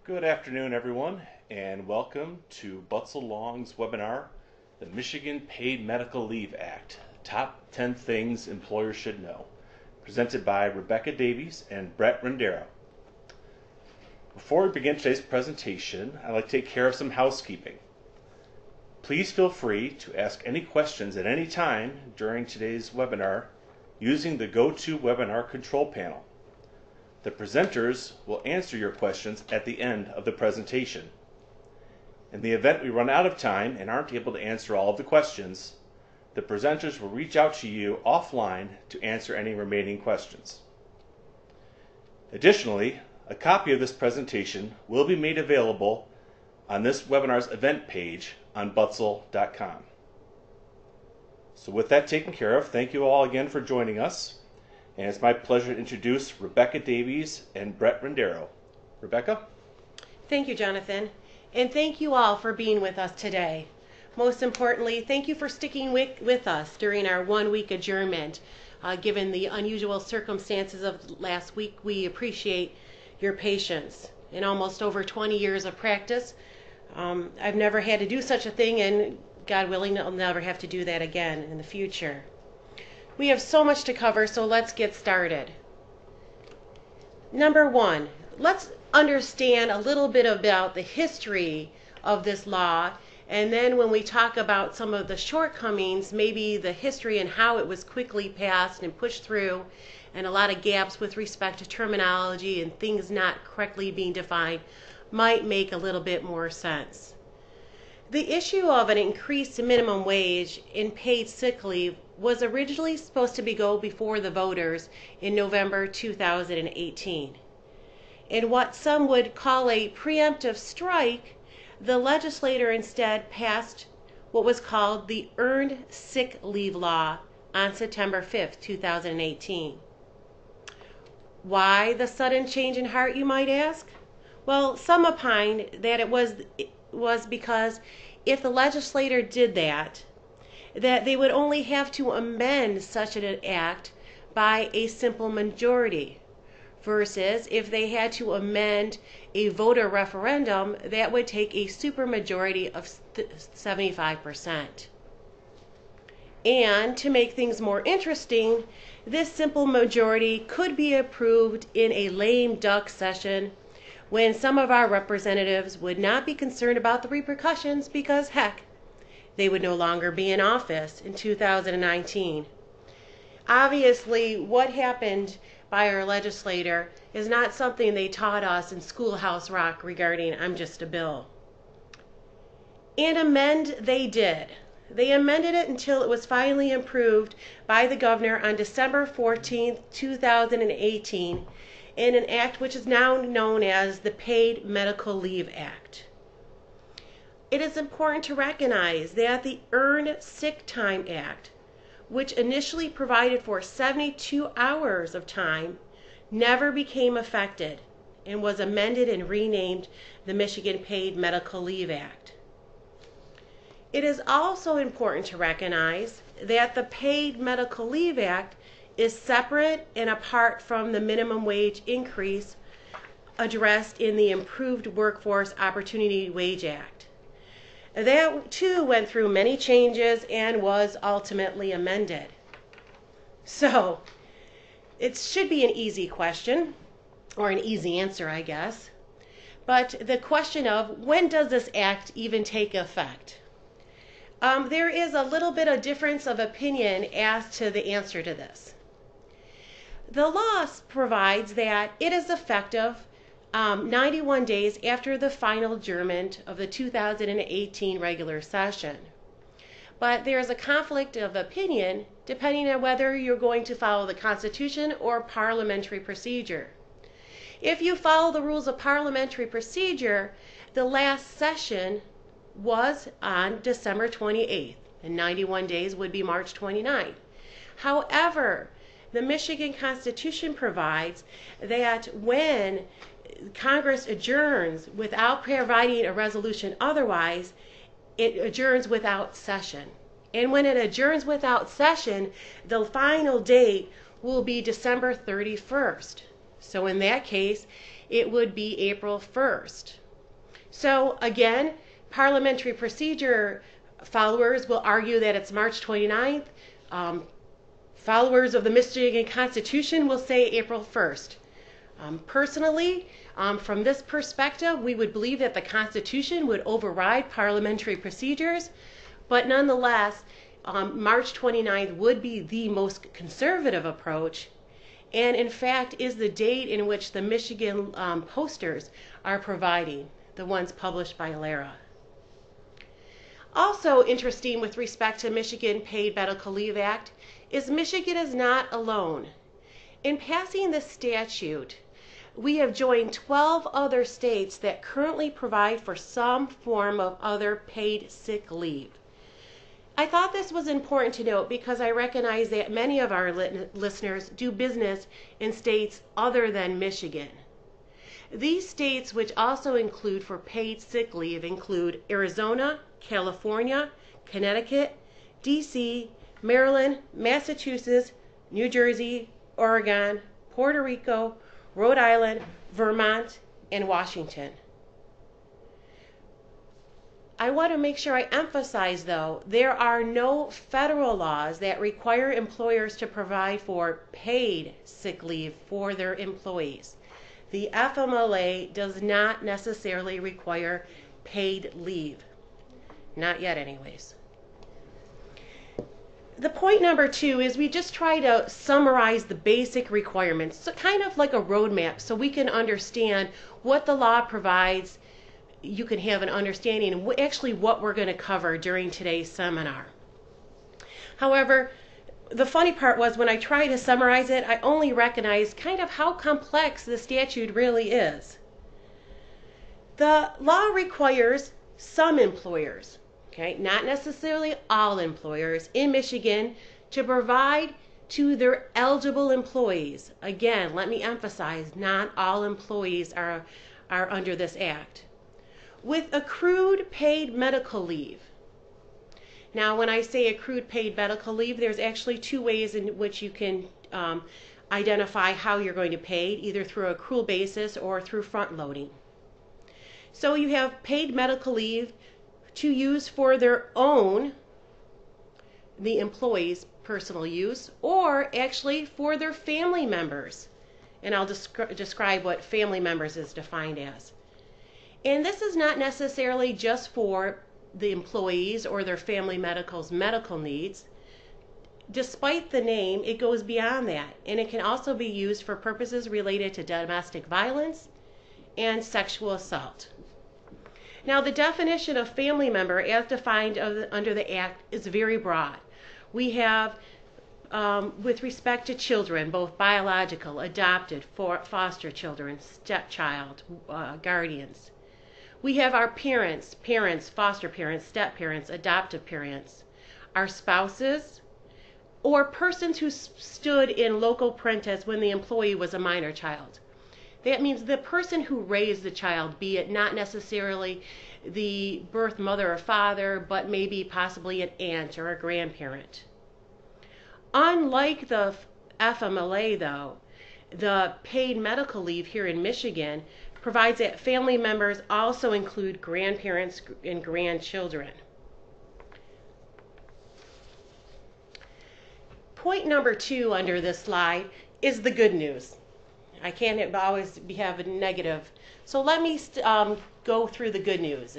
Good afternoon, everyone, and welcome to Butzel Long's webinar, the Michigan Paid Medical Leave Act, Top 10 Things Employers Should Know, presented by Rebecca Davies and Brett Rendeiro. Before we begin today's presentation, I'd like to take care of some housekeeping. Please feel free to ask any questions at any time during today's webinar using the GoToWebinar control panel. The presenters will answer your questions at the end of the presentation. In the event we run out of time and aren't able to answer all of the questions, the presenters will reach out to you offline to answer any remaining questions. Additionally, a copy of this presentation will be made available on this webinar's event page on butzel.com. So with that taken care of, thank you all again for joining us. And it's my pleasure to introduce Rebecca Davies and Brett Rendeiro. Rebecca? Thank you, Jonathan. And thank you all for being with us today. Most importantly, thank you for sticking with us during our one-week adjournment. Given the unusual circumstances of last week, we appreciate your patience. In almost over 20 years of practice, I've never had to do such a thing, and God willing, I'll never have to do that again in the future. We have so much to cover, so let's get started. Number one, let's understand a little bit about the history of this law, and then when we talk about some of the shortcomings, maybe the history and how it was quickly passed and pushed through, and a lot of gaps with respect to terminology and things not correctly being defined might make a little bit more sense. The issue of an increased minimum wage in paid sick leave was originally supposed to go before the voters in November 2018. In what some would call a preemptive strike, the legislature instead passed what was called the Earned Sick Leave Law on September 5, 2018. Why the sudden change in heart, you might ask? Well, some opined that it was because if the legislature did that they would only have to amend such an act by a simple majority, versus if they had to amend a voter referendum, that would take a supermajority of 75%. And to make things more interesting, this simple majority could be approved in a lame duck session when some of our representatives would not be concerned about the repercussions because, heck, they would no longer be in office in 2019. Obviously, what happened by our legislator is not something they taught us in Schoolhouse Rock regarding I'm just a bill. And amend they did. They amended it until it was finally approved by the governor on December 14, 2018, in an act which is now known as the Paid Medical Leave Act. It is important to recognize that the Earned Sick Time Act, which initially provided for 72 hours of time, never became effective and was amended and renamed the Michigan Paid Medical Leave Act. It is also important to recognize that the Paid Medical Leave Act is separate and apart from the minimum wage increase addressed in the Improved Workforce Opportunity Wage Act. That too went through many changes and was ultimately amended. So, it should be an easy question, or an easy answer, I guess. But the question of when does this act even take effect? There is a little bit of difference of opinion as to the answer to this. The law provides that it is effective 91 days after the final adjournment of the 2018 regular session. But there is a conflict of opinion depending on whether you're going to follow the Constitution or parliamentary procedure. If you follow the rules of parliamentary procedure, the last session was on December 28th, and 91 days would be March 29th. However, the Michigan Constitution provides that when Congress adjourns without providing a resolution otherwise, it adjourns without session. And when it adjourns without session, the final date will be December 31st. So in that case, it would be April 1st. So again, parliamentary procedure followers will argue that it's March 29th. Followers of the Michigan Constitution will say April 1st. Personally, from this perspective, we would believe that the Constitution would override parliamentary procedures, but nonetheless, March 29th would be the most conservative approach, and in fact is the date in which the Michigan posters are providing, the ones published by LARA. Also interesting with respect to Michigan Paid Medical Leave Act is Michigan is not alone. In passing this statute, we have joined 12 other states that currently provide for some form of other paid sick leave. I thought this was important to note because I recognize that many of our listeners do business in states other than Michigan. These states, which also include for paid sick leave, include Arizona, California, Connecticut, D.C., Maryland, Massachusetts, New Jersey, Oregon, Puerto Rico, Rhode Island, Vermont, and Washington. I want to make sure I emphasize, though, there are no federal laws that require employers to provide for paid sick leave for their employees. The FMLA does not necessarily require paid leave. Not yet, anyways. The point number 2 is we just try to summarize the basic requirements, so kind of like a roadmap, so we can understand what the law provides. You can have an understanding of actually what we're going to cover during today's seminar. However, the funny part was when I tried to summarize it, I only recognized kind of how complex the statute really is. The law requires some employers, okay, not necessarily all employers in Michigan, to provide to their eligible employees. Again, let me emphasize, not all employees are under this act. With accrued paid medical leave. Now, when I say accrued paid medical leave, there's actually 2 ways in which you can identify how you're going to pay, either through accrual basis or through front loading. So you have paid medical leave to use for their own, the employee's personal use, or actually for their family members. And I'll describe what family members is defined as. And this is not necessarily just for the employees or their family medical's medical needs. Despite the name, it goes beyond that, and it can also be used for purposes related to domestic violence and sexual assault. Now, the definition of family member as defined under the Act is very broad. We have, with respect to children, both biological, adopted, foster children, stepchild, guardians. We have our parents, foster parents, step-parents, adoptive parents, our spouses, or persons who stood in local parentis when the employee was a minor child. That means the person who raised the child, be it not necessarily the birth mother or father, but maybe possibly an aunt or a grandparent. Unlike the FMLA, though, the paid medical leave here in Michigan provides that family members also include grandparents and grandchildren. Point number 2 under this slide is the good news. I can't always have a negative. So let me go through the good news.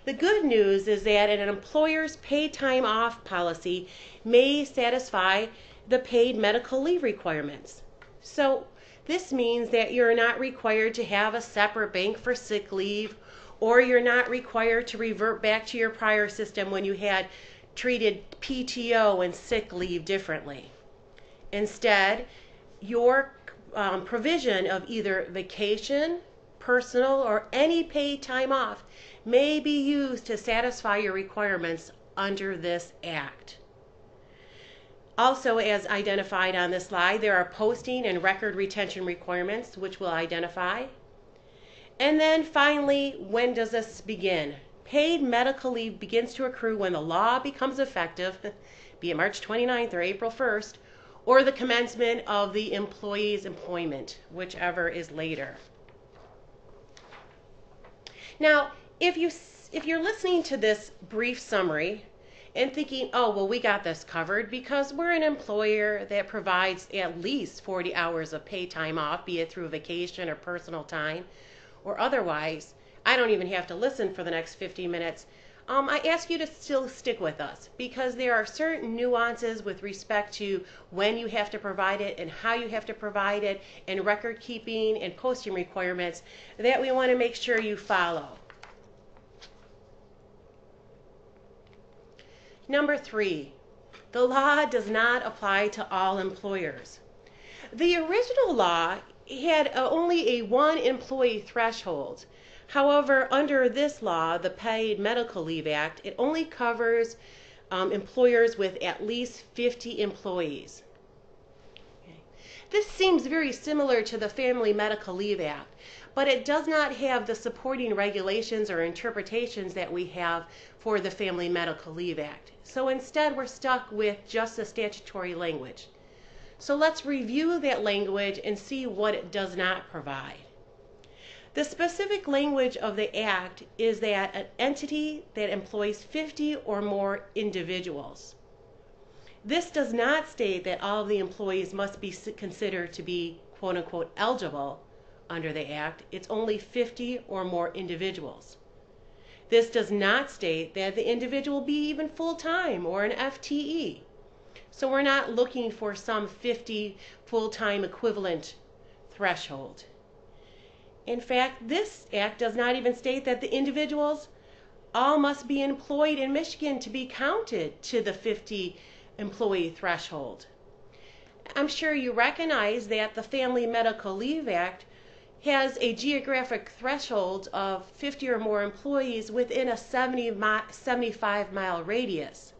The good news is that an employer's paid time off policy may satisfy the paid medical leave requirements. So this means that you're not required to have a separate bank for sick leave, or you're not required to revert back to your prior system when you had treated PTO and sick leave differently. Instead, your provision of either vacation, personal, or any paid time off may be used to satisfy your requirements under this Act. Also, as identified on this slide, there are posting and record retention requirements, which we'll identify. And then finally, when does this begin? Paid medical leave begins to accrue when the law becomes effective, be it March 29th or April 1st, or the commencement of the employee's employment, whichever is later. Now, if you're listening to this brief summary and thinking, oh, well, we got this covered because we're an employer that provides at least 40 hours of paid time off, be it through vacation or personal time or otherwise, I don't even have to listen for the next 50 minutes. I ask you to still stick with us because there are certain nuances with respect to when you have to provide it and how you have to provide it and record keeping and posting requirements that we want to make sure you follow. Number 3, the law does not apply to all employers. The original law had only a 1 employee threshold. However, under this law, the Paid Medical Leave Act, it only covers employers with at least 50 employees. Okay. This seems very similar to the Family Medical Leave Act, but it does not have the supporting regulations or interpretations that we have for the Family Medical Leave Act. So instead, we're stuck with just the statutory language. So let's review that language and see what it does not provide. The specific language of the Act is that an entity that employs 50 or more individuals. This does not state that all of the employees must be considered to be quote unquote eligible under the Act. It's only 50 or more individuals. This does not state that the individual be even full-time or an FTE. So we're not looking for some 50 full-time equivalent threshold. In fact, this Act does not even state that the individuals all must be employed in Michigan to be counted to the 50 employee threshold. I'm sure you recognize that the Family Medical Leave Act has a geographic threshold of 50 or more employees within a 75-mile radius.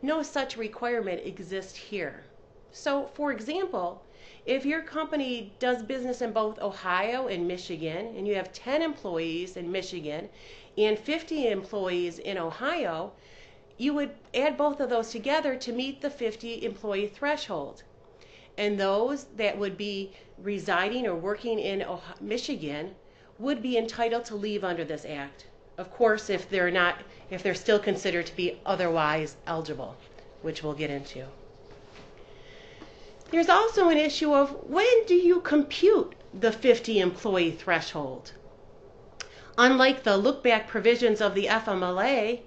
No such requirement exists here. So, for example, if your company does business in both Ohio and Michigan, and you have 10 employees in Michigan and 50 employees in Ohio, you would add both of those together to meet the 50 employee threshold. And those that would be residing or working in Michigan would be entitled to leave under this Act. Of course, if they're still considered to be otherwise eligible, which we'll get into. There's also an issue of when do you compute the 50 employee threshold? Unlike the look-back provisions of the FMLA,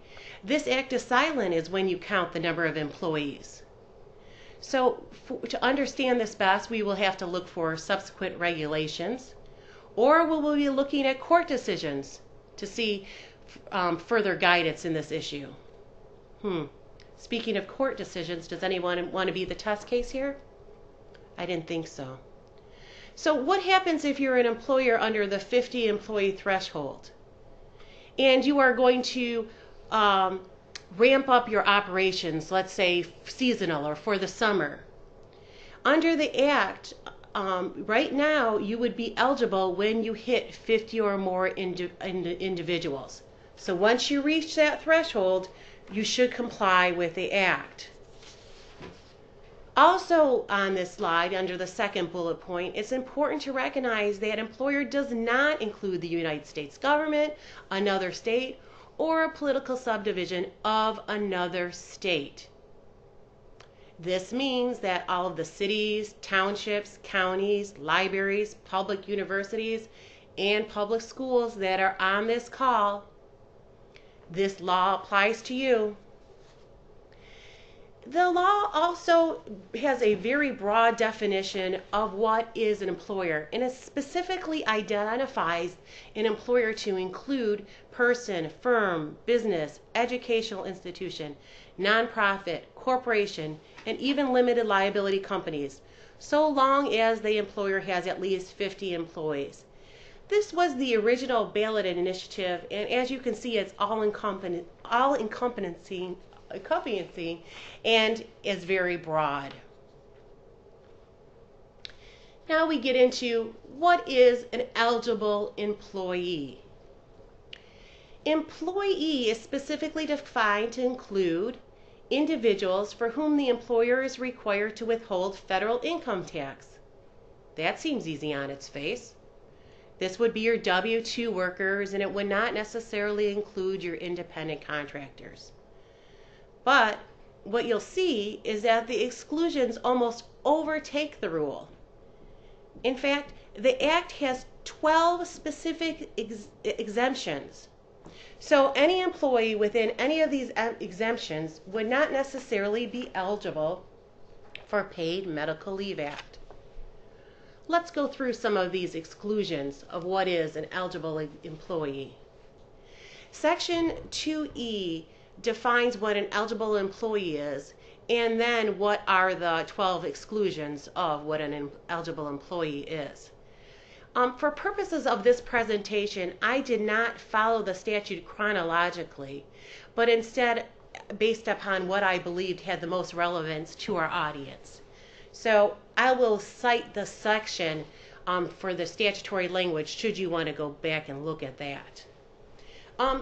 this Act is silent as when you count the number of employees. So to understand this best, we will have to look for subsequent regulations, or we will be looking at court decisions to see further guidance in this issue. Speaking of court decisions, does anyone want to be the test case here? I didn't think so. So what happens if you're an employer under the 50 employee threshold and you are going to ramp up your operations, let's say seasonal or for the summer? Under the Act, right now you would be eligible when you hit 50 or more individuals. So once you reach that threshold, you should comply with the Act. Also on this slide, under the second bullet point, it's important to recognize that employer does not include the United States government, another state, or a political subdivision of another state. This means that all of the cities, townships, counties, libraries, public universities, and public schools that are on this call, this law applies to you. The law also has a very broad definition of what is an employer, and it specifically identifies an employer to include person, firm, business, educational institution, nonprofit, corporation, and even limited liability companies, so long as the employer has at least 50 employees. This was the original ballot initiative, and as you can see, it's all-encompassing and is very broad. Now we get into what is an eligible employee. Employee is specifically defined to include individuals for whom the employer is required to withhold federal income tax. That seems easy on its face. This would be your W-2 workers, and it would not necessarily include your independent contractors. But what you'll see is that the exclusions almost overtake the rule. In fact, the Act has 12 specific exemptions. So any employee within any of these exemptions would not necessarily be eligible for Paid Medical Leave Act. Let's go through some of these exclusions of what is an eligible employee. Section 2E defines what an eligible employee is, and then what are the 12 exclusions of what an eligible employee is. For purposes of this presentation, I did not follow the statute chronologically, but instead based upon what I believed had the most relevance to our audience. So I will cite the section for the statutory language should you want to go back and look at that.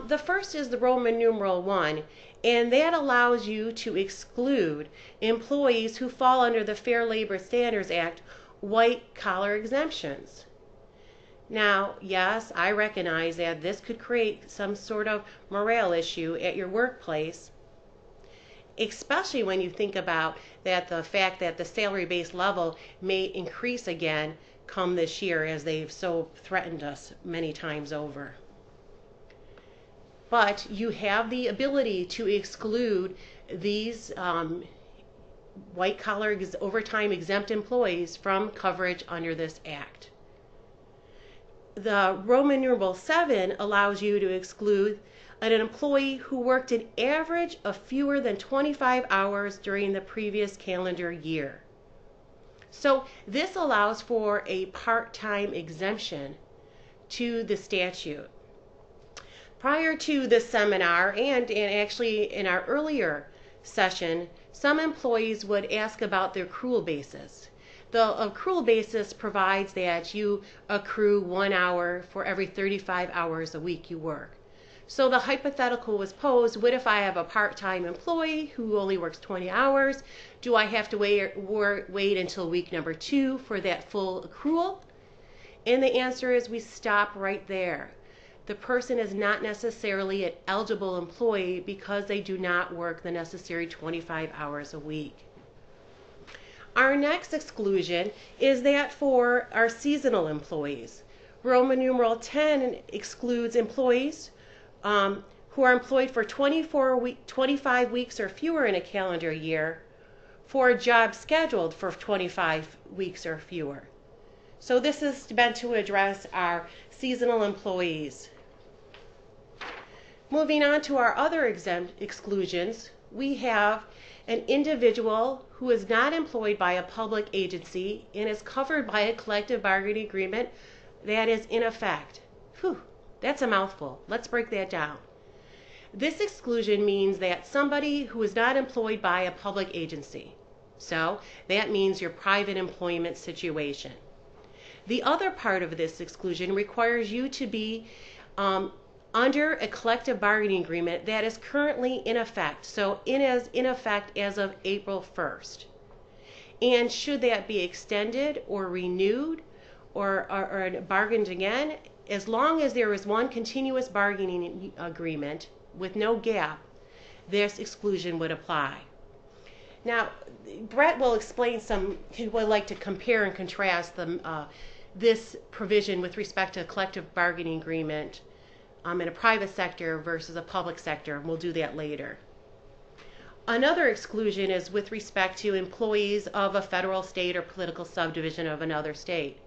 The first is the Roman numeral 1, and that allows you to exclude employees who fall under the Fair Labor Standards Act white-collar exemptions. Now, yes, I recognize that this could create some sort of morale issue at your workplace, especially when you think about that the fact that the salary-based level may increase again come this year, as they've so threatened us many times over. But you have the ability to exclude these white-collar overtime exempt employees from coverage under this Act. The Roman numeral 7 allows you to exclude an employee who worked an average of fewer than 25 hours during the previous calendar year. So this allows for a part-time exemption to the statute. Prior to this seminar, and actually in our earlier session, some employees would ask about their accrual basis. The accrual basis provides that you accrue 1 hour for every 35 hours a week you work. So the hypothetical was posed, what if I have a part-time employee who only works 20 hours? Do I have to wait until week number 2 for that full accrual? And the answer is we stop right there. The person is not necessarily an eligible employee because they do not work the necessary 25 hours a week. Our next exclusion is that for our seasonal employees. Roman numeral 10 excludes employees who are employed for 25 weeks or fewer in a calendar year for a job scheduled for 25 weeks or fewer. So this is meant to address our seasonal employees. Moving on to our other exempt exclusions, we have an individual who is not employed by a public agency and is covered by a collective bargaining agreement that is in effect. Whew, that's a mouthful. Let's break that down. This exclusion means that somebody who is not employed by a public agency. So that means your private employment situation. The other part of this exclusion requires you to be under a collective bargaining agreement that is currently in effect. So it is in effect as of April 1st. And should that be extended or renewed or bargained again, as long as there is one continuous bargaining agreement with no gap, this exclusion would apply. Now, Brett will explain he would like to compare and contrast this provision with respect to a collective bargaining agreement in a private sector versus a public sector, and we'll do that later. Another exclusion is with respect to employees of a federal, state, or political subdivision of another state.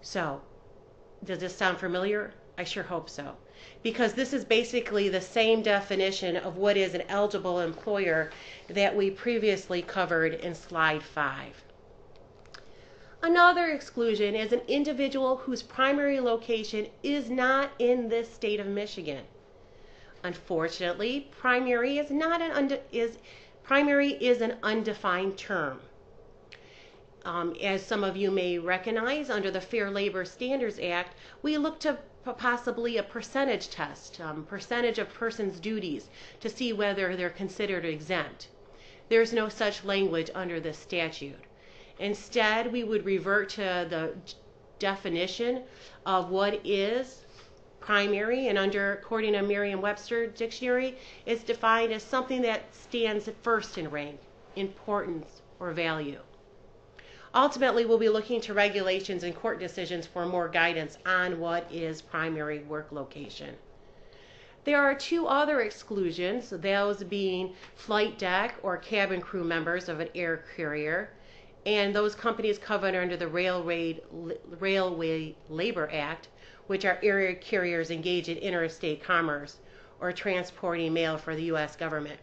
So, does this sound familiar? I sure hope so. Because this is basically the same definition of what is an eligible employer that we previously covered in slide 5. Another exclusion is an individual whose primary location is not in this state of Michigan. Unfortunately, primary is an undefined term. As some of you may recognize, under the Fair Labor Standards Act, we look to possibly a percentage test, percentage of persons' duties, to see whether they're considered exempt. There's no such language under this statute. Instead, we would revert to the definition of what is primary, and according to Merriam-Webster dictionary, it's defined as something that stands first in rank, importance, or value. Ultimately, we'll be looking to regulations and court decisions for more guidance on what is primary work location. There are two other exclusions, those being flight deck or cabin crew members of an air carrier, and those companies covered under the Railway Labor Act, which are air carriers engaged in interstate commerce or transporting mail for the U.S. government.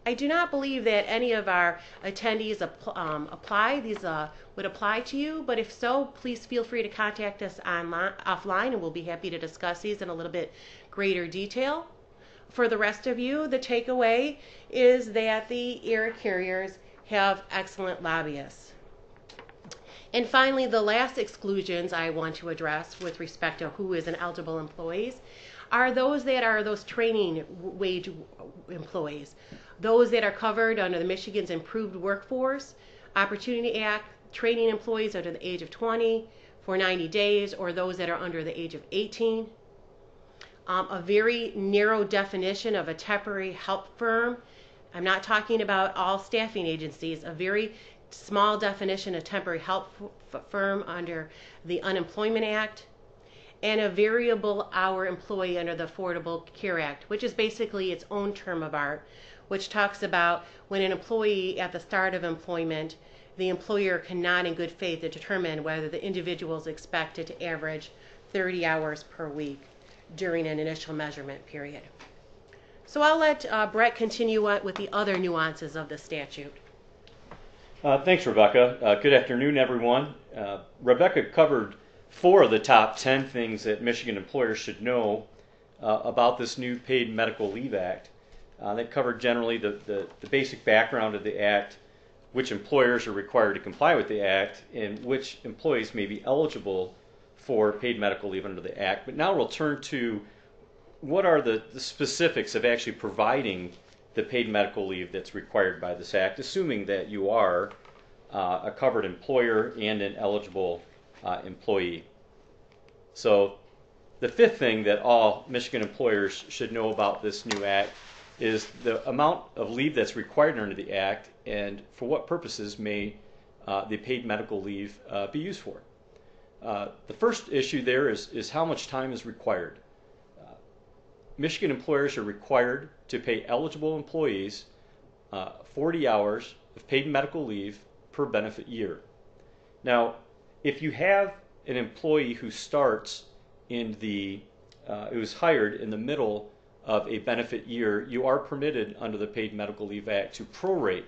I do not believe that any of our attendees would apply to you, but if so, please feel free to contact us offline, and we'll be happy to discuss these in a little bit greater detail. For the rest of you, the takeaway is that the air carriers have excellent lobbyists. And finally, the last exclusions I want to address with respect to who is an eligible employees are those training wage employees, those that are covered under the Michigan's Improved Workforce Opportunity Act, training employees under the age of 20 for 90 days, or those that are under the age of 18. A very narrow definition of a temporary help firm. I'm not talking about all staffing agencies. A very small definition of temporary help firm under the Unemployment Act, and a variable hour employee under the Affordable Care Act, which is basically its own term of art, which talks about when an employee at the start of employment, the employer cannot in good faith determine whether the individual is expected to average 30 hours per week during an initial measurement period. So I'll let Brett continue on with the other nuances of the statute. Thanks, Rebecca. Good afternoon, everyone. Rebecca covered 4 of the top 10 things that Michigan employers should know about this new Paid Medical Leave Act. That covered generally the basic background of the Act, which employers are required to comply with the Act, and which employees may be eligible for paid medical leave under the Act. But now we'll turn to what are the specifics of actually providing the paid medical leave that's required by this Act, assuming that you are a covered employer and an eligible employee. So the 5th thing that all Michigan employers should know about this new Act is the amount of leave that's required under the Act, and for what purposes may the paid medical leave be used for. The first issue there is how much time is required. Michigan employers are required to pay eligible employees 40 hours of paid medical leave per benefit year. Now, if you have an employee who starts who's hired in the middle of a benefit year, you are permitted under the Paid Medical Leave Act to prorate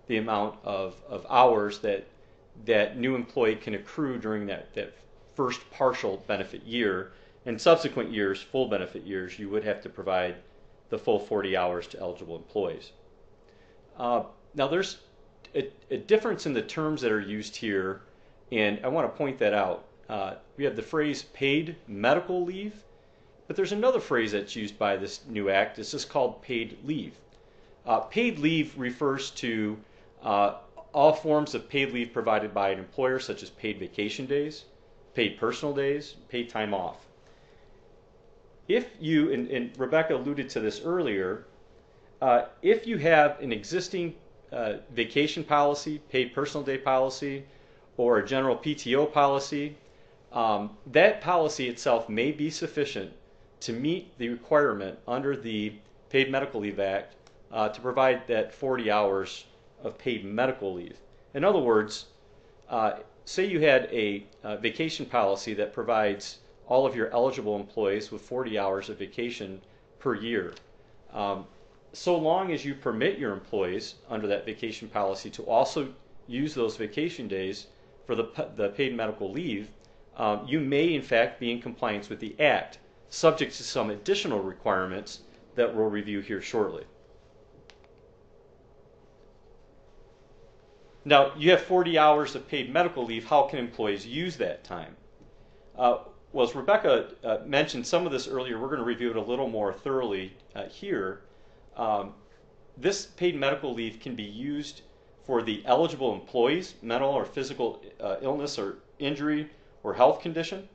the amount of hours that new employee can accrue during that first partial benefit year. In subsequent years, full benefit years, you would have to provide the full 40 hours to eligible employees. Now there's a difference in the terms that are used here, and I want to point that out. We have the phrase paid medical leave, but there's another phrase that's used by this new act. It's just called paid leave. Paid leave refers to all forms of paid leave provided by an employer, such as paid vacation days, paid personal days, paid time off. If you, and Rebecca alluded to this earlier, if you have an existing vacation policy, paid personal day policy, or a general PTO policy, that policy itself may be sufficient to meet the requirement under the Paid Medical Leave Act to provide that 40 hours of paid medical leave. In other words, say you had a vacation policy that provides all of your eligible employees with 40 hours of vacation per year. So long as you permit your employees under that vacation policy to also use those vacation days for the paid medical leave, you may in fact be in compliance with the Act, subject to some additional requirements that we'll review here shortly. Now, you have 40 hours of paid medical leave. How can employees use that time? Well, as Rebecca mentioned some of this earlier, we're going to review it a little more thoroughly here. This paid medical leave can be used for the eligible employees' mental or physical illness or injury, or health condition.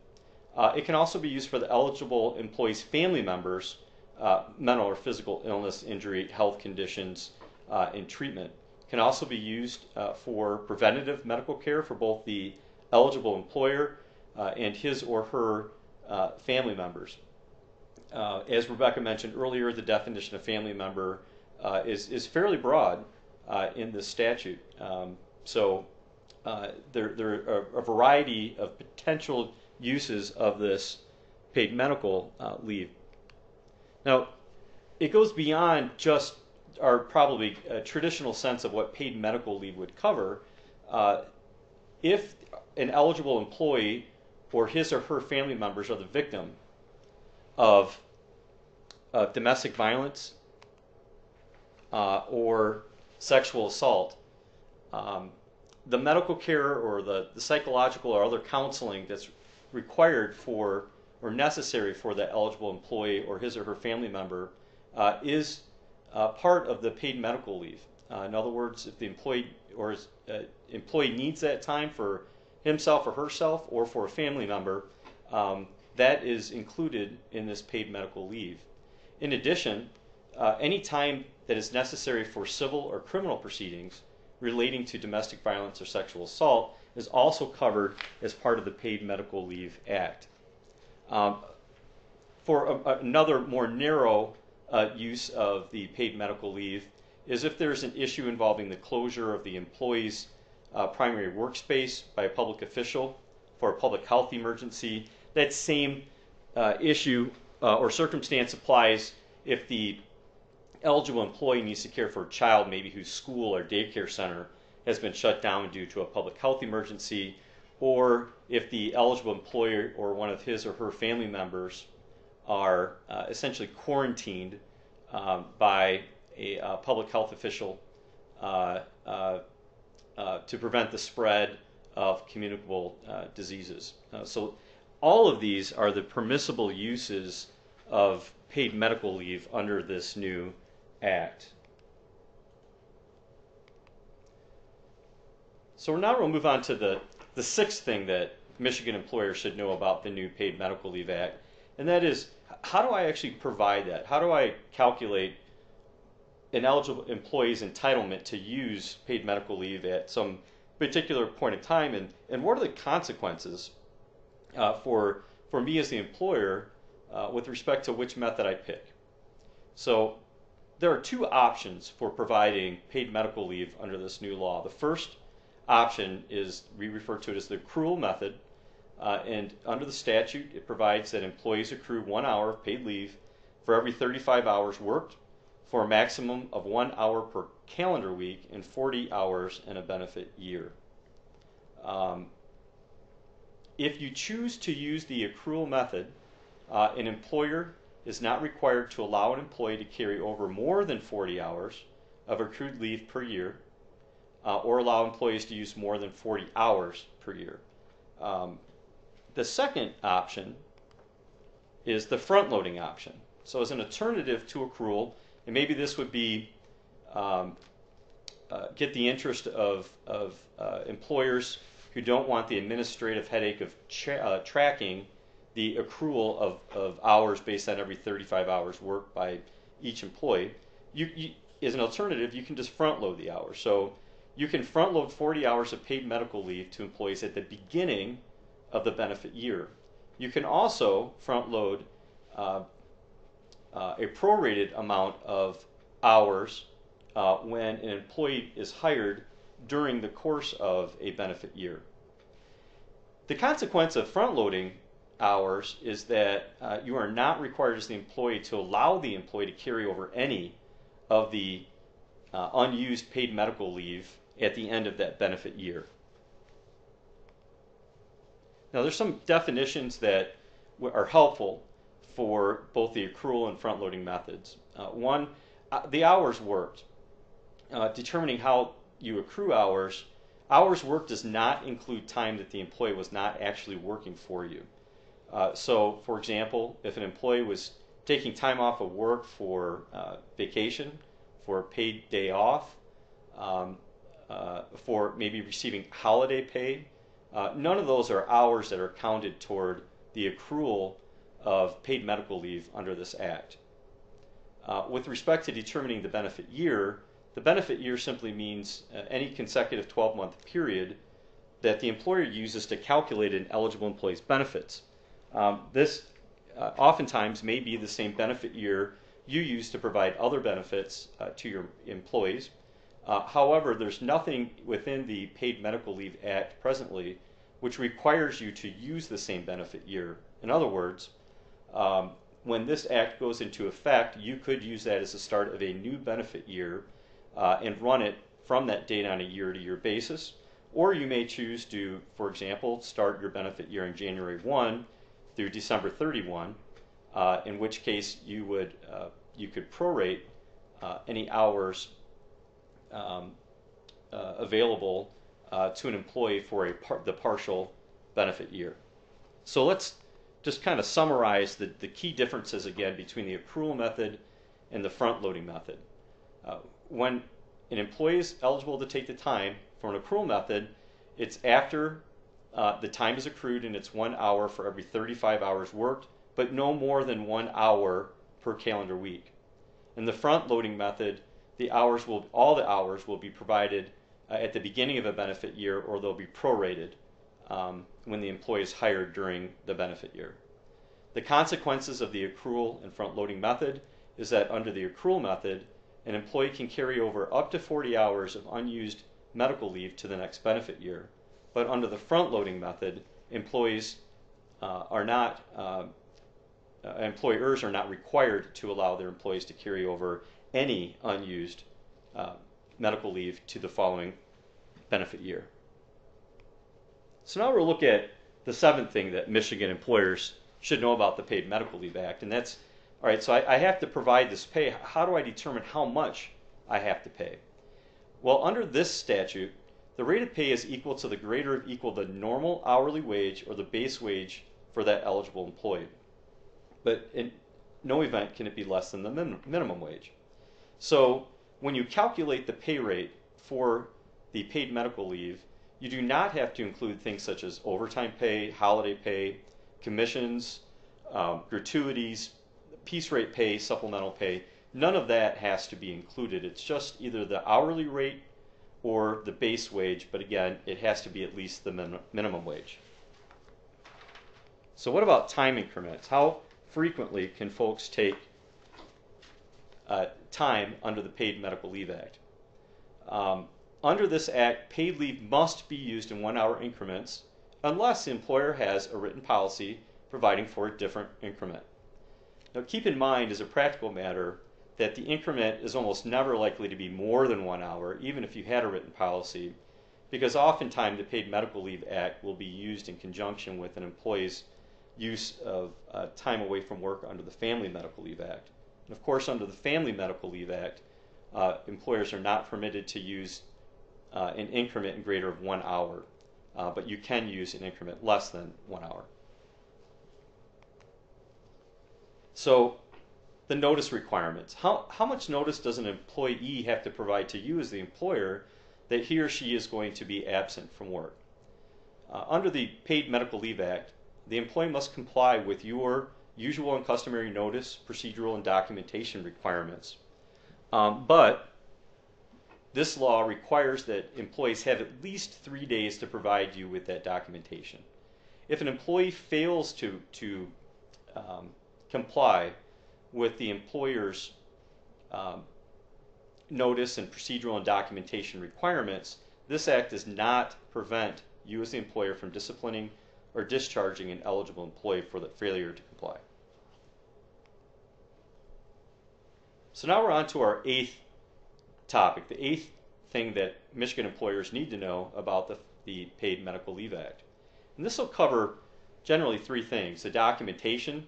It can also be used for the eligible employee's family members, mental or physical illness, injury, health conditions, and treatment. It can also be used for preventative medical care for both the eligible employer and his or her family members. As Rebecca mentioned earlier, the definition of family member is fairly broad in this statute. There are a variety of potential uses of this paid medical leave. Now, it goes beyond just our probably traditional sense of what paid medical leave would cover. If an eligible employee or his or her family members are the victim of domestic violence or sexual assault, the medical care or the psychological or other counseling that's required for or necessary for that eligible employee or his or her family member is part of the paid medical leave. In other words, if the employee or his employee needs that time for himself or herself or for a family member, that is included in this paid medical leave. In addition, any time that is necessary for civil or criminal proceedings relating to domestic violence or sexual assault is also covered as part of the Paid Medical Leave Act. For another more narrow use of the paid medical leave is if there's an issue involving the closure of the employee's primary workspace by a public official for a public health emergency. That same issue or circumstance applies if the eligible employee needs to care for a child, maybe whose school or daycare center has been shut down due to a public health emergency, or if the eligible employer or one of his or her family members are essentially quarantined by a public health official to prevent the spread of communicable diseases. So all of these are the permissible uses of paid medical leave under this new act. So now we'll move on to the sixth thing that Michigan employers should know about the new Paid Medical Leave Act, and that is, how do I actually provide that? How do I calculate an eligible employee's entitlement to use paid medical leave at some particular point in time, and what are the consequences for me as the employer with respect to which method I pick? So there are two options for providing paid medical leave under this new law. The first option is, we refer to it as the accrual method, and under the statute it provides that employees accrue 1 hour of paid leave for every 35 hours worked for a maximum of 1 hour per calendar week and 40 hours in a benefit year. If you choose to use the accrual method, an employer is not required to allow an employee to carry over more than 40 hours of accrued leave per year, or allow employees to use more than 40 hours per year. The second option is the front-loading option. So as an alternative to accrual, and maybe this would be get the interest of employers who don't want the administrative headache of tracking the accrual of hours based on every 35 hours worked by each employee. As an alternative, you can just front-load the hours. So you can front-load 40 hours of paid medical leave to employees at the beginning of the benefit year. You can also front-load a prorated amount of hours when an employee is hired during the course of a benefit year. The consequence of front-loading hours is that you are not required as the employee to allow the employee to carry over any of the unused paid medical leave at the end of that benefit year. Now there's some definitions that are helpful for both the accrual and front-loading methods. One, the hours worked. Determining how you accrue hours, hours worked does not include time that the employee was not actually working for you. So, for example, if an employee was taking time off of work for vacation, for a paid day off, for maybe receiving holiday pay None of those are hours that are counted toward the accrual of paid medical leave under this act. With respect to determining the benefit year simply means any consecutive 12-month period that the employer uses to calculate an eligible employee's benefits. This oftentimes may be the same benefit year you use to provide other benefits to your employees. However, there's nothing within the Paid Medical Leave Act presently which requires you to use the same benefit year. In other words, when this act goes into effect, you could use that as the start of a new benefit year and run it from that date on a year-to-year basis. Or you may choose to, for example, start your benefit year in January 1 through December 31, in which case you could prorate any hours available to an employee for the partial benefit year. So let's just kind of summarize the key differences again between the accrual method and the front-loading method. When an employee is eligible to take the time for an accrual method, it's after the time is accrued, and it's 1 hour for every 35 hours worked, but no more than 1 hour per calendar week. In the front-loading method, all the hours will be provided at the beginning of a benefit year, or they'll be prorated when the employee is hired during the benefit year. The consequences of the accrual and front-loading method is that under the accrual method, an employee can carry over up to 40 hours of unused medical leave to the next benefit year. But under the front-loading method, employers are not required to allow their employees to carry over any unused medical leave to the following benefit year. So now we'll look at the seventh thing that Michigan employers should know about the Paid Medical Leave Act, and that's, all right, so I have to provide this pay. How do I determine how much I have to pay? Well, under this statute, the rate of pay is equal to the greater or equal to the normal hourly wage or the base wage for that eligible employee. But in no event can it be less than the minimum wage. So when you calculate the pay rate for the paid medical leave, you do not have to include things such as overtime pay, holiday pay, commissions, gratuities, piece rate pay, supplemental pay. None of that has to be included. It's just either the hourly rate or the base wage, but again, it has to be at least the minimum wage. So what about time increments? How frequently can folks take time under the Paid Medical Leave Act? Under this act, paid leave must be used in 1 hour increments unless the employer has a written policy providing for a different increment. Now keep in mind as a practical matter that the increment is almost never likely to be more than 1 hour, even if you had a written policy, because oftentimes the Paid Medical Leave Act will be used in conjunction with an employee's use of time away from work under the Family Medical Leave Act. And of course, under the Family Medical Leave Act, employers are not permitted to use an increment in greater of 1 hour, but you can use an increment less than 1 hour. So the notice requirements. How much notice does an employee have to provide to you as the employer that he or she is going to be absent from work? Under the Paid Medical Leave Act, the employee must comply with your usual and customary notice, procedural, and documentation requirements. But this law requires that employees have at least 3 days to provide you with that documentation. If an employee fails to comply with the employer's notice and procedural and documentation requirements, this act does not prevent you as the employer from disciplining or discharging an eligible employee for the failure to comply. So now we're on to our eighth topic, the eighth thing that Michigan employers need to know about the Paid Medical Leave Act. And this will cover generally three things: the documentation,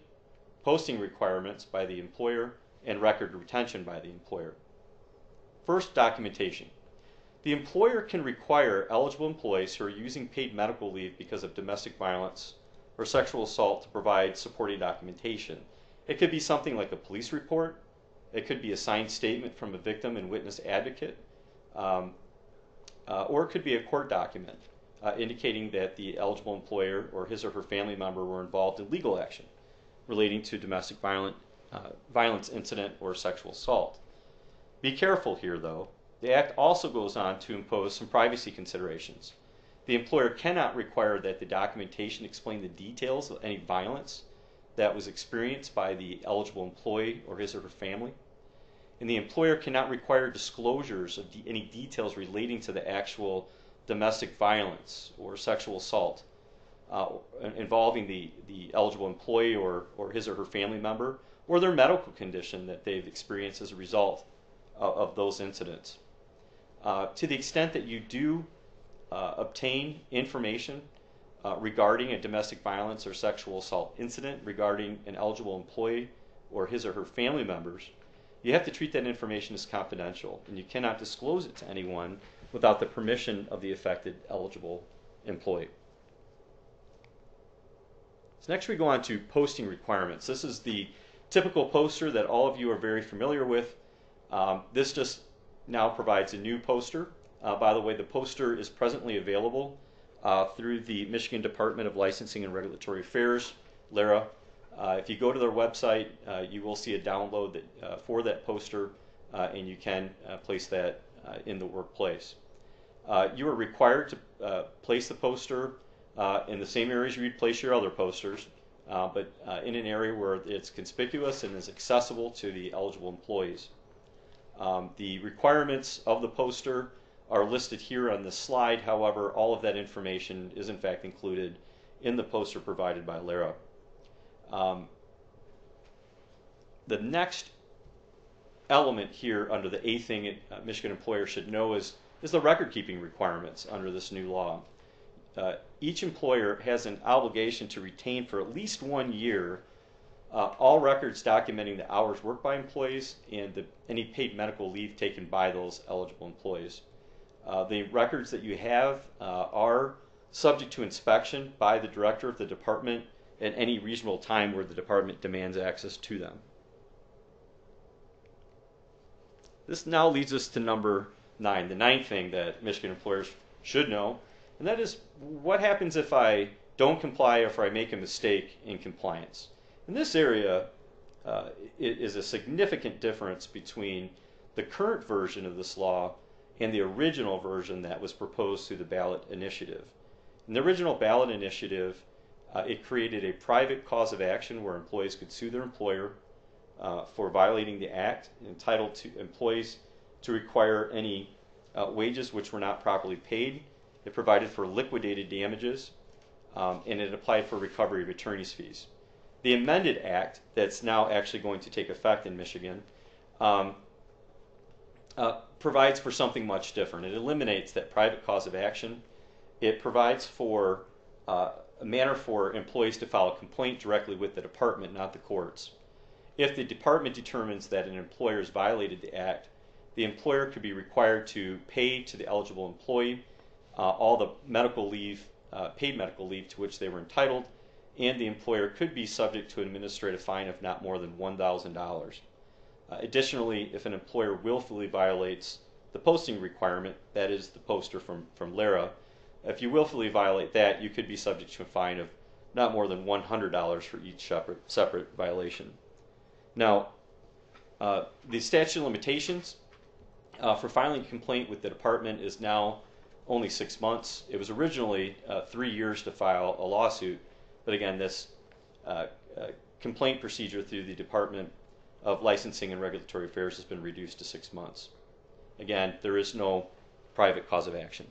posting requirements by the employer, and record retention by the employer. First, documentation. The employer can require eligible employees who are using paid medical leave because of domestic violence or sexual assault to provide supporting documentation. It could be something like a police report. It could be a signed statement from a victim and witness advocate, or it could be a court document. indicating that the eligible employer or his or her family member were involved in legal action relating to domestic violence incident or sexual assault. Be careful here, though. The Act also goes on to impose some privacy considerations. The employer cannot require that the documentation explain the details of any violence that was experienced by the eligible employee or his or her family. And the employer cannot require disclosures of any details relating to the actual domestic violence or sexual assault involving the eligible employee or his or her family member, or their medical condition that they've experienced as a result of those incidents. To the extent that you do obtain information regarding a domestic violence or sexual assault incident regarding an eligible employee or his or her family members, you have to treat that information as confidential, and you cannot disclose it to anyone without the permission of the affected eligible employee. So next we go on to posting requirements. This is the typical poster that all of you are very familiar with. This just now provides a new poster. By the way, the poster is presently available through the Michigan Department of Licensing and Regulatory Affairs, LARA. If you go to their website, you will see a download for that poster, and you can place that in the workplace. You are required to place the poster in the same areas you'd place your other posters, but in an area where it's conspicuous and is accessible to the eligible employees. The requirements of the poster are listed here on this slide. However, all of that information is in fact included in the poster provided by LARA. The next element here under the eighth thing Michigan employers should know is the record-keeping requirements under this new law. Each employer has an obligation to retain for at least 1 year all records documenting the hours worked by employees and any paid medical leave taken by those eligible employees. The records that you have are subject to inspection by the director of the department at any reasonable time where the department demands access to them. This now leads us to number 9, the ninth thing that Michigan employers should know, and that is what happens if I don't comply or if I make a mistake in compliance. In this area, it is a significant difference between the current version of this law and the original version that was proposed through the ballot initiative. In the original ballot initiative, it created a private cause of action where employees could sue their employer for violating the act, entitled to employees to require any wages which were not properly paid. It provided for liquidated damages, and it applied for recovery of attorney's fees. The amended act that's now actually going to take effect in Michigan provides for something much different. It eliminates that private cause of action. It provides for a manner for employees to file a complaint directly with the department, not the courts. If the department determines that an employer has violated the act, the employer could be required to pay to the eligible employee all the medical leave, paid medical leave to which they were entitled, and the employer could be subject to an administrative fine of not more than $1,000. Additionally, if an employer willfully violates the posting requirement, that is the poster from LARA, if you willfully violate that, you could be subject to a fine of not more than $100 for each separate violation. Now, the statute of limitations for filing a complaint with the department is now only 6 months. It was originally 3 years to file a lawsuit, but again, this complaint procedure through the Department of Licensing and Regulatory Affairs has been reduced to 6 months. Again, there is no private cause of action.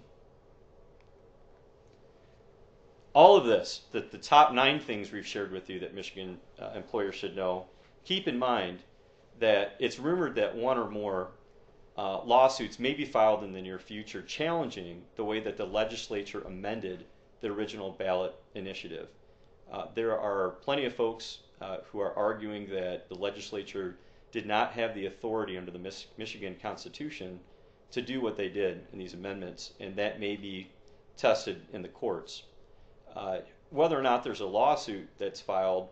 All of this, the top 9 things we've shared with you that Michigan employers should know, keep in mind that it's rumored that one or more lawsuits may be filed in the near future challenging the way that the legislature amended the original ballot initiative. There are plenty of folks who are arguing that the legislature did not have the authority under the Michigan Constitution to do what they did in these amendments, and that may be tested in the courts. Whether or not there's a lawsuit that's filed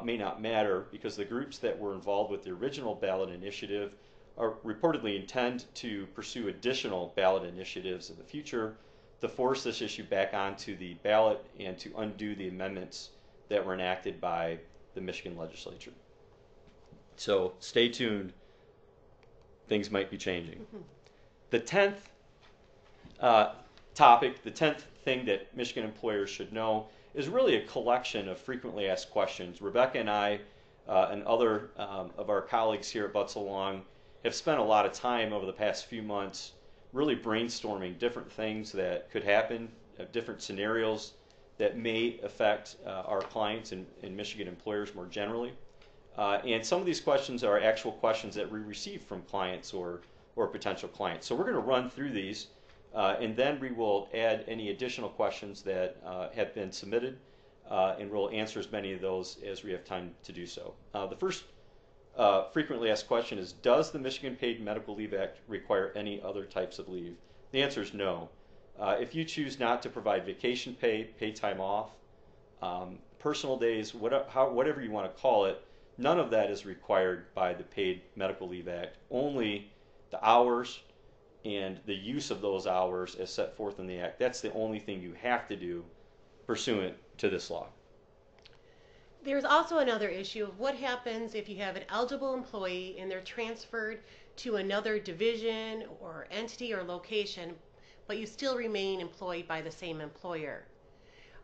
may not matter, because the groups that were involved with the original ballot initiative are reportedly intend to pursue additional ballot initiatives in the future to force this issue back onto the ballot and to undo the amendments that were enacted by the Michigan Legislature. So stay tuned. Things might be changing. The 10th topic, the 10th thing that Michigan employers should know is really a collection of frequently asked questions. Rebecca and I and other of our colleagues here at Butzel Long have spent a lot of time over the past few months really brainstorming different things that could happen, different scenarios that may affect our clients and Michigan employers more generally. And some of these questions are actual questions that we receive from clients or potential clients. So we're going to run through these, and then we will add any additional questions that have been submitted, and we'll answer as many of those as we have time to do so. The first frequently asked question is, does the Michigan Paid Medical Leave Act require any other types of leave? The answer is no. If you choose not to provide vacation pay, paid time off, personal days, whatever you want to call it, none of that is required by the Paid Medical Leave Act. Only the hours and the use of those hours as set forth in the Act. That's the only thing you have to do pursuant to this law. There's also another issue of what happens if you have an eligible employee and they're transferred to another division or entity or location, but you still remain employed by the same employer.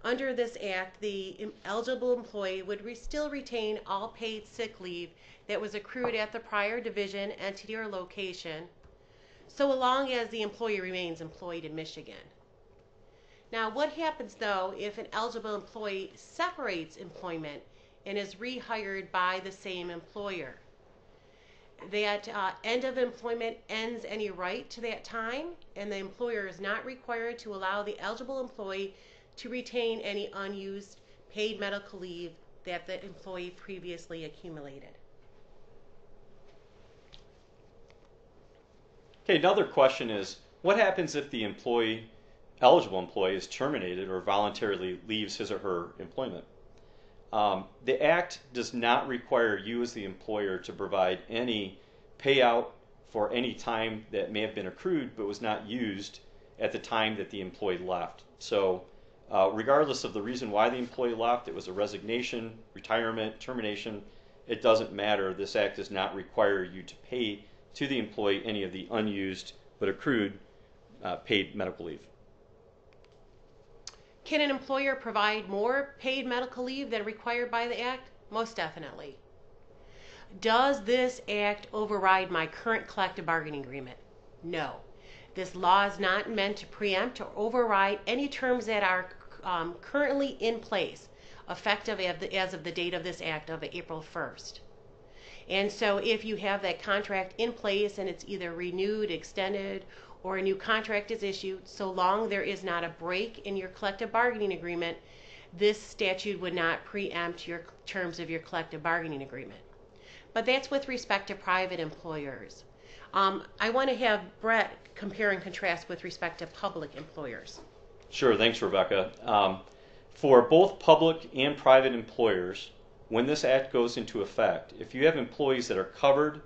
Under this act, the eligible employee would still retain all paid sick leave that was accrued at the prior division, entity, or location, so long as the employee remains employed in Michigan. Now, what happens though if an eligible employee separates employment and is rehired by the same employer? That end of employment ends any right to that time, and the employer is not required to allow the eligible employee to retain any unused paid medical leave that the employee previously accumulated. Okay, another question is, what happens if the eligible employee is terminated or voluntarily leaves his or her employment? The Act does not require you as the employer to provide any payout for any time that may have been accrued but was not used at the time that the employee left. So regardless of the reason why the employee left, it was a resignation, retirement, termination, it doesn't matter. This Act does not require you to pay to the employee any of the unused but accrued paid medical leave. Can an employer provide more paid medical leave than required by the Act? Most definitely. Does this Act override my current collective bargaining agreement? No. This law is not meant to preempt or override any terms that are currently in place, effective as of the date of this Act of April 1st. And so if you have that contract in place and it's either renewed, extended, or a new contract is issued, so long there is not a break in your collective bargaining agreement, this statute would not preempt your terms of your collective bargaining agreement. But that's with respect to private employers. I want to have Brett compare and contrast with respect to public employers. Sure, thanks, Rebecca. For both public and private employers, when this Act goes into effect, if you have employees that are covered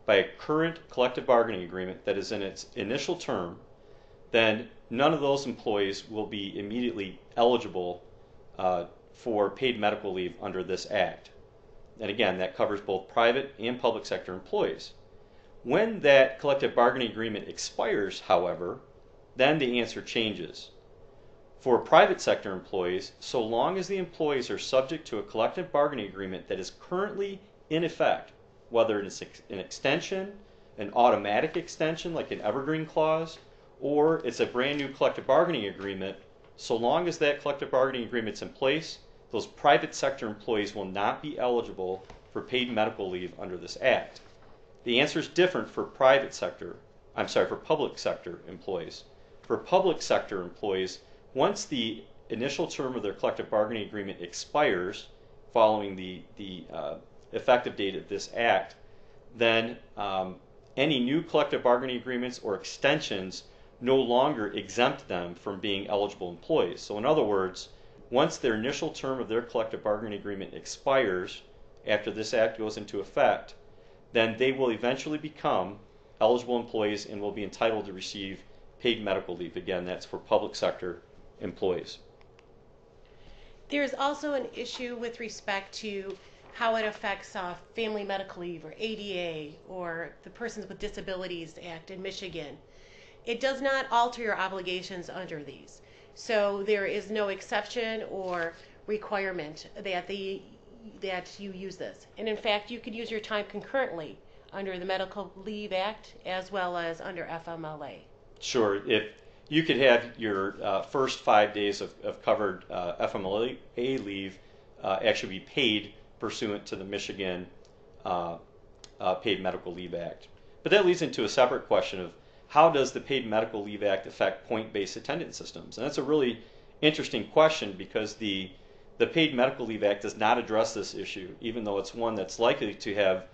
by a current collective bargaining agreement that is in its initial term, then none of those employees will be immediately eligible for paid medical leave under this Act. And again, that covers both private and public sector employees. When that collective bargaining agreement expires, however, then the answer changes. For private sector employees, so long as the employees are subject to a collective bargaining agreement that is currently in effect, whether it's an extension, an automatic extension like an evergreen clause, or it's a brand new collective bargaining agreement, so long as that collective bargaining agreement's in place, those private sector employees will not be eligible for paid medical leave under this Act. The answer is different for public sector employees. For public sector employees, once the initial term of their collective bargaining agreement expires, following the effective date of this Act, then any new collective bargaining agreements or extensions no longer exempt them from being eligible employees. So in other words, once their initial term of their collective bargaining agreement expires after this Act goes into effect, then they will eventually become eligible employees and will be entitled to receive paid medical leave. Again, that's for public sector employees. There's also an issue with respect to how it affects Family Medical Leave or ADA or the Persons with Disabilities Act in Michigan. It does not alter your obligations under these. So there is no exception or requirement that you use this. And in fact, you could use your time concurrently under the Medical Leave Act as well as under FMLA. Sure. If you could have your first 5 days of covered FMLA leave actually be paid pursuant to the Michigan Paid Medical Leave Act. But that leads into a separate question of how does the Paid Medical Leave Act affect point-based attendance systems? And that's a really interesting question because the Paid Medical Leave Act does not address this issue, even though it's one that's likely to have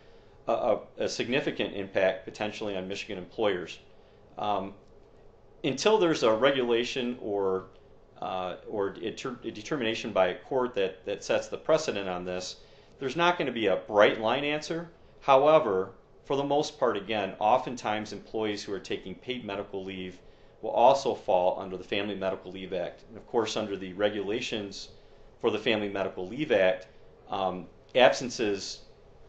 a significant impact potentially on Michigan employers. Until there's a regulation or a determination by a court that sets the precedent on this, there's not going to be a bright line answer. However, for the most part, again, oftentimes employees who are taking paid medical leave will also fall under the Family Medical Leave Act. And of course, under the regulations for the Family Medical Leave Act, absences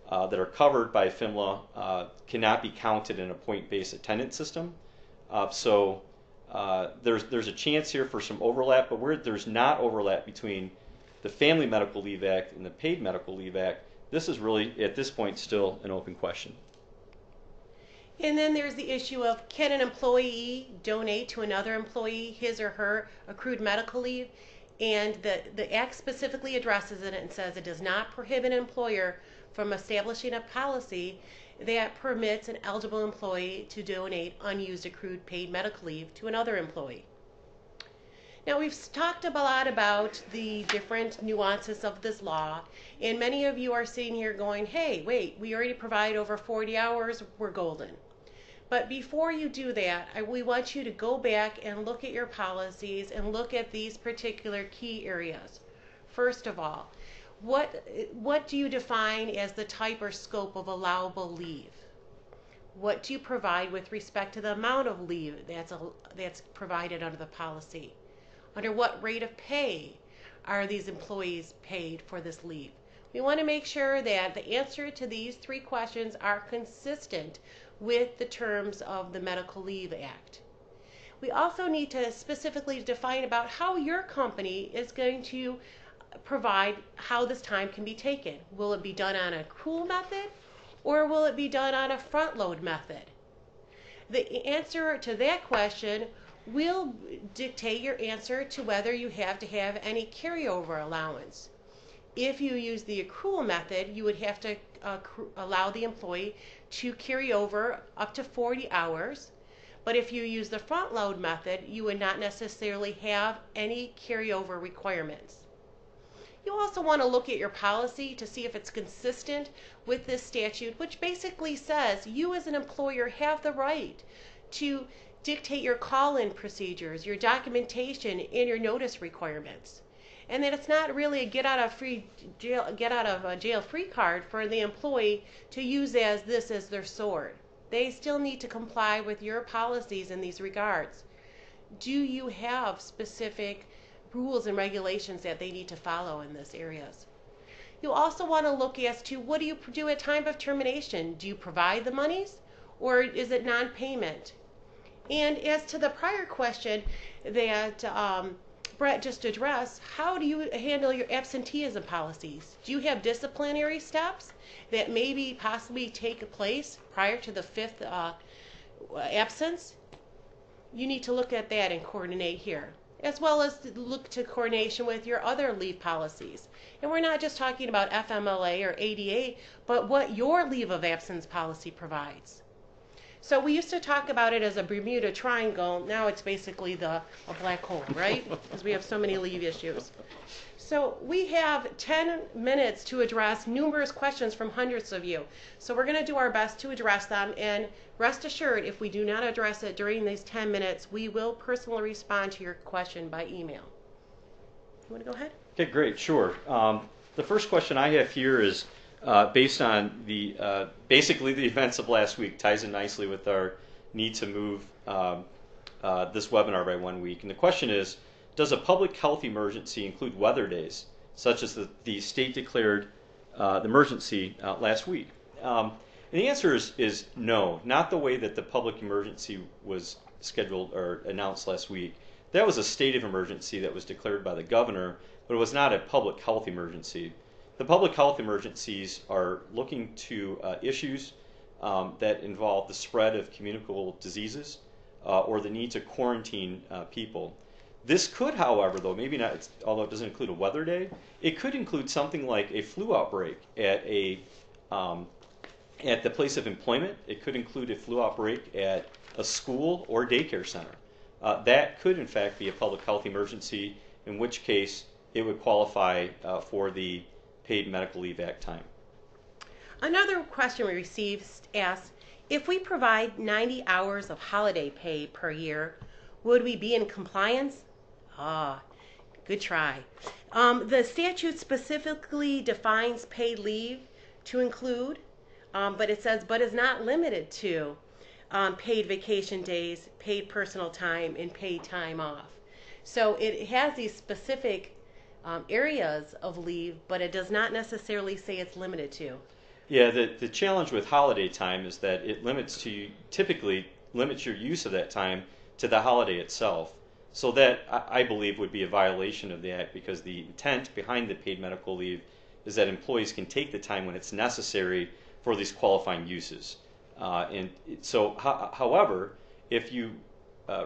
that are covered by FMLA cannot be counted in a point-based attendance system. So there's a chance here for some overlap, but where there's not overlap between the Family Medical Leave Act and the Paid Medical Leave Act, this is really, at this point, still an open question. And then there's the issue of, can an employee donate to another employee his or her accrued medical leave? And the Act specifically addresses it and says it does not prohibit an employer from establishing a policy that permits an eligible employee to donate unused accrued paid medical leave to another employee. Now, we've talked a lot about the different nuances of this law, and many of you are sitting here going, hey, wait, we already provide over 40 hours, we're golden. But before you do that, we want you to go back and look at your policies and look at these particular key areas. First of all, what do you define as the type or scope of allowable leave? What do you provide with respect to the amount of leave that's provided under the policy? Under what rate of pay are these employees paid for this leave? We want to make sure that the answer to these three questions are consistent with the terms of the Medical Leave Act. We also need to specifically define about how your company is going to provide how this time can be taken. Will it be done on an accrual method or will it be done on a front load method? The answer to that question will dictate your answer to whether you have to have any carryover allowance. If you use the accrual method, you would have to allow the employee to carry over up to 40 hours. But if you use the front load method, you would not necessarily have any carryover requirements. You also want to look at your policy to see if it's consistent with this statute, which basically says you as an employer have the right to dictate your call-in procedures, your documentation, and your notice requirements. And that it's not really a get out of jail free card for the employee to use as their sword. They still need to comply with your policies in these regards. Do you have specific rules and regulations that they need to follow in these areas? You'll also want to look as to what do you do at time of termination? Do you provide the monies or is it non-payment? And as to the prior question that Brett just addressed, how do you handle your absenteeism policies? Do you have disciplinary steps that maybe possibly take place prior to the fifth absence? You need to look at that and coordinate here, as well as look to coordination with your other leave policies. And we're not just talking about FMLA or ADA, but what your leave of absence policy provides. So we used to talk about it as a Bermuda Triangle. Now it's basically a black hole, right? Because we have so many leave issues. So we have 10 minutes to address numerous questions from hundreds of you. So we're going to do our best to address them. And rest assured, if we do not address it during these 10 minutes, we will personally respond to your question by email. You want to go ahead? Okay, great, sure. The first question I have here is based on basically the events of last week, ties in nicely with our need to move this webinar by 1 week. And the question is, does a public health emergency include weather days, such as the state declared the emergency last week? And the answer is no, not the way that the public emergency was scheduled or announced last week. That was a state of emergency that was declared by the governor, but it was not a public health emergency. The public health emergencies are looking to issues that involve the spread of communicable diseases or the need to quarantine people. This could, however, though maybe not, although it doesn't include a weather day, it could include something like a flu outbreak at the place of employment. It could include a flu outbreak at a school or daycare center. That could, in fact, be a public health emergency, in which case it would qualify for the Paid Medical Leave Act time. Another question we received asks, if we provide 90 hours of holiday pay per year, would we be in compliance? Good try. The statute specifically defines paid leave to include, but it says, but is not limited to paid vacation days, paid personal time, and paid time off. So it has these specific areas of leave, but it does not necessarily say it's limited to. Yeah, the challenge with holiday time is that it typically limits your use of that time to the holiday itself. So that, I believe, would be a violation of the Act, because the intent behind the paid medical leave is that employees can take the time when it's necessary for these qualifying uses. However, if you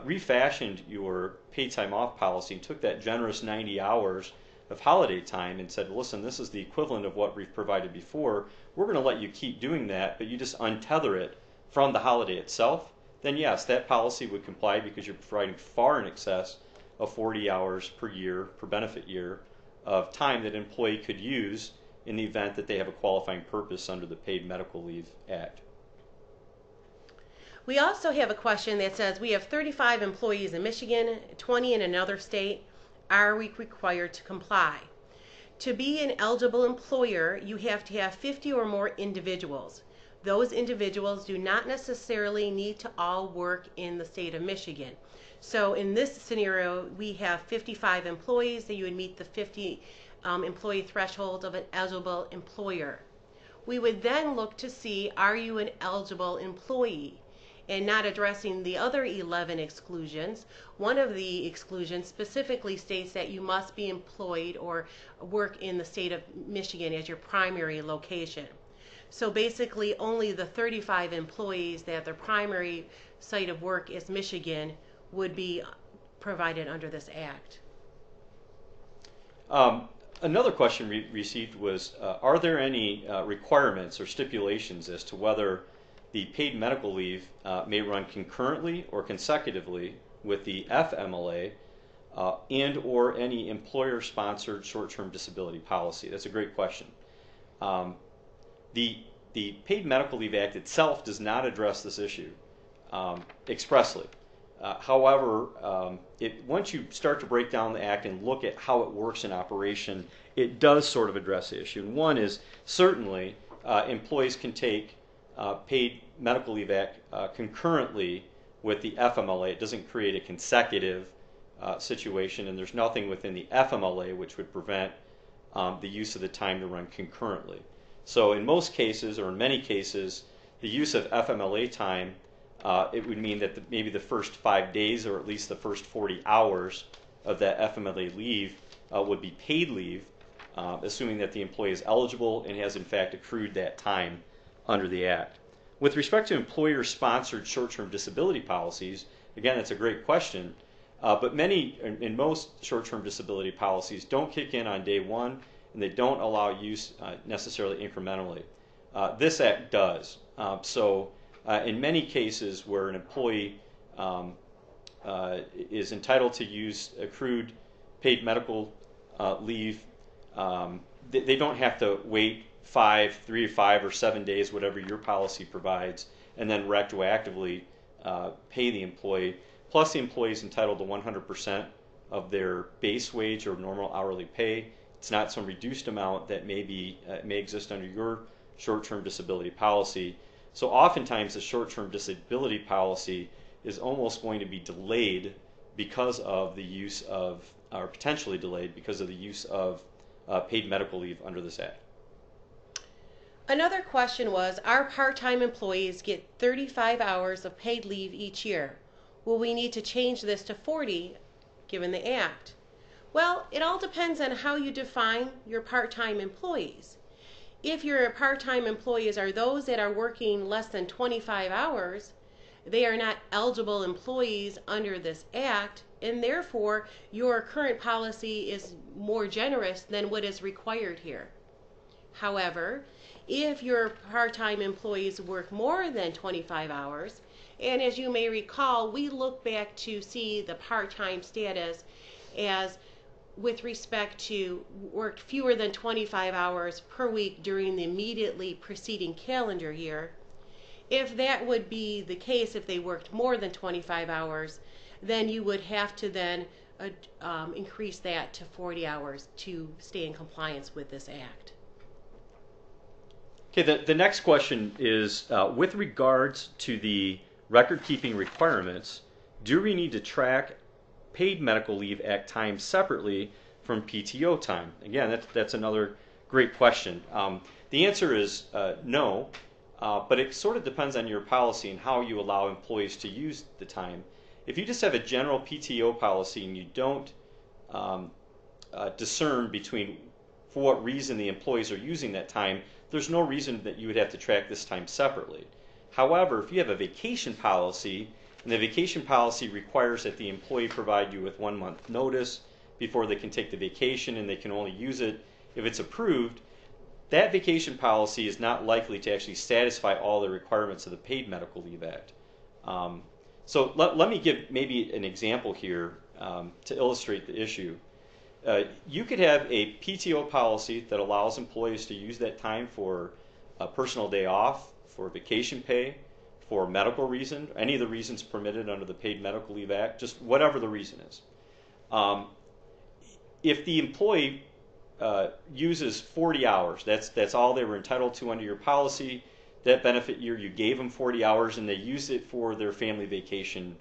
refashioned your paid time off policy and took that generous 90 hours of holiday time and said, listen, this is the equivalent of what we've provided before, we're going to let you keep doing that, but you just untether it from the holiday itself, then yes, that policy would comply, because you're providing far in excess of 40 hours per year, per benefit year, of time that an employee could use in the event that they have a qualifying purpose under the Paid Medical Leave Act. We also have a question that says, we have 35 employees in Michigan, 20 in another state. Are we required to comply? To be an eligible employer, you have to have 50 or more individuals. Those individuals do not necessarily need to all work in the state of Michigan. So in this scenario, we have 55 employees, that you would meet the 50 employee threshold of an eligible employer. We would then look to see, are you an eligible employee? And not addressing the other 11 exclusions. One of the exclusions specifically states that you must be employed or work in the state of Michigan as your primary location. So basically only the 35 employees that their primary site of work is Michigan would be provided under this act. Another question we received was, are there any requirements or stipulations as to whether the paid medical leave may run concurrently or consecutively with the FMLA and or any employer-sponsored short-term disability policy? That's a great question. The Paid Medical Leave Act itself does not address this issue expressly. However, once you start to break down the Act and look at how it works in operation, it does sort of address the issue. And one is, certainly, employees can take Paid Medical Leave Act concurrently with the FMLA. It doesn't create a consecutive situation, and there's nothing within the FMLA which would prevent the use of the time to run concurrently. So in most cases, or in many cases, the use of FMLA time, it would mean that maybe the first 5 days, or at least the first 40 hours of that FMLA leave would be paid leave, assuming that the employee is eligible and has in fact accrued that time under the Act. With respect to employer-sponsored short-term disability policies, again, that's a great question, but most short-term disability policies don't kick in on day one, and they don't allow use necessarily incrementally. This Act does. In many cases where an employee is entitled to use accrued paid medical leave, they don't have to wait 3 or 5 or 7 days, whatever your policy provides, and then retroactively pay the employee. Plus, the employee is entitled to 100% of their base wage or normal hourly pay. It's not some reduced amount that may exist under your short-term disability policy. So oftentimes the short-term disability policy is almost going to be delayed because of the use of, or potentially delayed because of the use of paid medical leave under this act. Another question was, our part-time employees get 35 hours of paid leave each year. Will we need to change this to 40 given the act? Well, it all depends on how you define your part-time employees. If your part-time employees are those that are working less than 25 hours, they are not eligible employees under this act, and therefore your current policy is more generous than what is required here. However, if your part-time employees work more than 25 hours, and as you may recall, we look back to see the part-time status as with respect to worked fewer than 25 hours per week during the immediately preceding calendar year. If that would be the case, if they worked more than 25 hours, then you would have to then increase that to 40 hours to stay in compliance with this act. Okay, the next question is, with regards to the record-keeping requirements, do we need to track paid medical leave act time separately from PTO time? Again, that's another great question. The answer is no, but it sort of depends on your policy and how you allow employees to use the time. If you just have a general PTO policy and you don't discern between for what reason the employees are using that time, there's no reason that you would have to track this time separately. However, if you have a vacation policy, and the vacation policy requires that the employee provide you with 1 month notice before they can take the vacation, and they can only use it if it's approved, that vacation policy is not likely to actually satisfy all the requirements of the Paid Medical Leave Act. So let me give maybe an example here to illustrate the issue. You could have a PTO policy that allows employees to use that time for a personal day off, for vacation pay, for medical reason, any of the reasons permitted under the Paid Medical Leave Act, just whatever the reason is. If the employee uses 40 hours, that's all they were entitled to under your policy, that benefit year you gave them 40 hours and they used it for their family vacation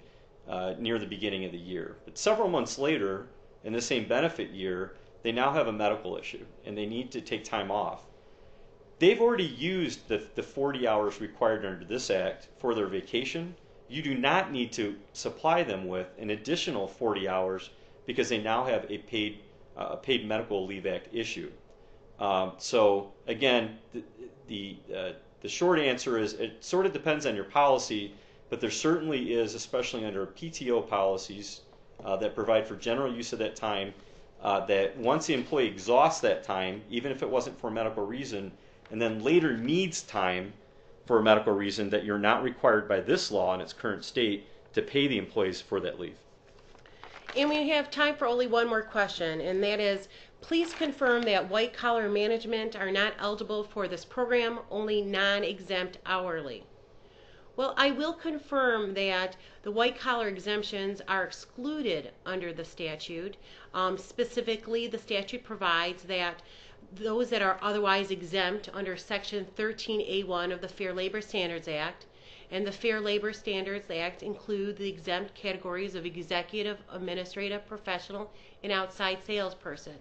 near the beginning of the year. But several months later, in the same benefit year, they now have a medical issue and they need to take time off. They've already used the 40 hours required under this act for their vacation. You do not need to supply them with an additional 40 hours because they now have a paid medical leave act issue. So again, the short answer is it sort of depends on your policy, but there certainly is, especially under PTO policies that provide for general use of that time, that once the employee exhausts that time, even if it wasn't for a medical reason, and then later needs time for a medical reason, that you're not required by this law in its current state to pay the employees for that leave. And we have time for only one more question, and that is, please confirm that white-collar management are not eligible for this program, only non-exempt hourly. Well, I will confirm that the white-collar exemptions are excluded under the statute. Specifically, the statute provides that those that are otherwise exempt under Section 13A1 of the Fair Labor Standards Act, and the Fair Labor Standards Act include the exempt categories of executive, administrative, professional, and outside salesperson.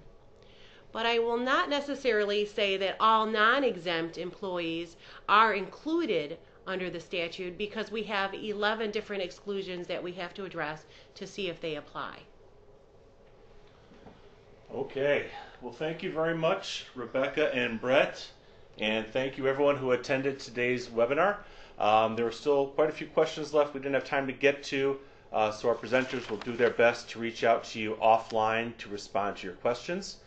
But I will not necessarily say that all non-exempt employees are included under the statute because we have 11 different exclusions that we have to address to see if they apply. Okay, well thank you very much, Rebecca and Brett, and thank you everyone who attended today's webinar. There were still quite a few questions left we didn't have time to get to, so our presenters will do their best to reach out to you offline to respond to your questions.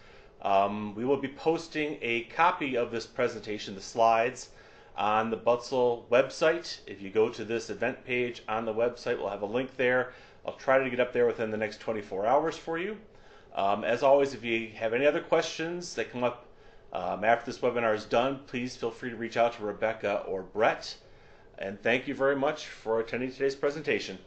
We will be posting a copy of this presentation, the slides, on the Butzel website. If you go to this event page on the website, we'll have a link there. I'll try to get up there within the next 24 hours for you. As always, if you have any other questions that come up after this webinar is done, please feel free to reach out to Rebecca or Brett. And thank you very much for attending today's presentation.